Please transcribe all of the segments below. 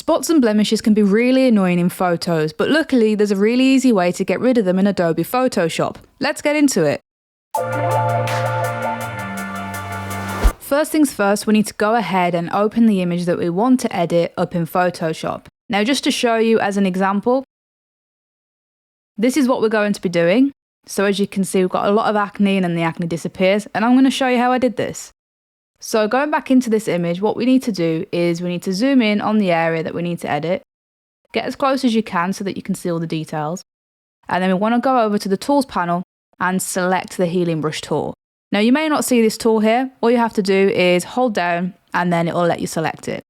Spots and blemishes can be really annoying in photos, but luckily there's a really easy way to get rid of them in Adobe Photoshop. Let's get into it. First things first, we need to go ahead and open the image that we want to edit up in Photoshop. Now, just to show you as an example, this is what we're going to be doing. So as you can see, we've got a lot of acne and then the acne disappears, and I'm going to show you how I did this. So going back into this image, what we need to do is we need to zoom in on the area that we need to edit, get as close as you can so that you can see all the details, and then we want to go over to the Tools panel and select the Healing Brush tool. Now you may not see this tool here. All you have to do is hold down and then it will let you select it.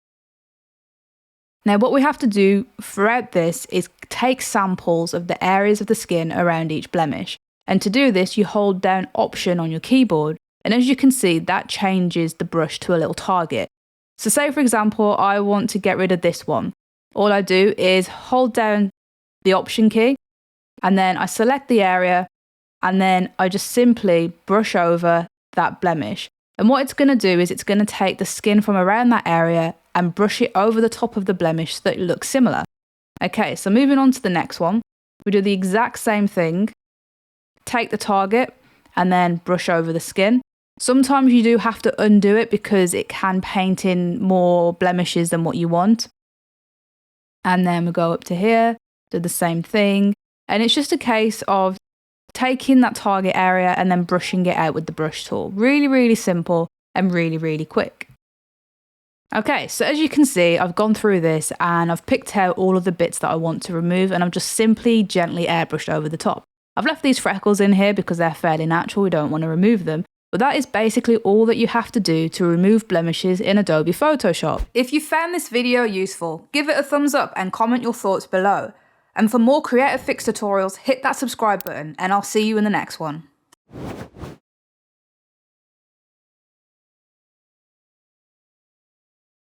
Now what we have to do throughout this is take samples of the areas of the skin around each blemish. And to do this, you hold down Option on your keyboard. And as you can see, that changes the brush to a little target. So say for example, I want to get rid of this one. All I do is hold down the Option key and then I select the area and then I just simply brush over that blemish. And what it's going to do is it's going to take the skin from around that area and brush it over the top of the blemish so that it looks similar. Okay, so moving on to the next one, we do the exact same thing. Take the target and then brush over the skin. Sometimes you do have to undo it because it can paint in more blemishes than what you want. And then we go up to here, do the same thing. And it's just a case of taking that target area and then brushing it out with the brush tool. Really, really simple and really, really quick. Okay, so as you can see, I've gone through this and I've picked out all of the bits that I want to remove and I've just simply gently airbrushed over the top. I've left these freckles in here because they're fairly natural, we don't want to remove them. But that is basically all that you have to do to remove blemishes in Adobe Photoshop. If you found this video useful, give it a thumbs up and comment your thoughts below. And for more Creative Fix tutorials, hit that subscribe button and I'll see you in the next one.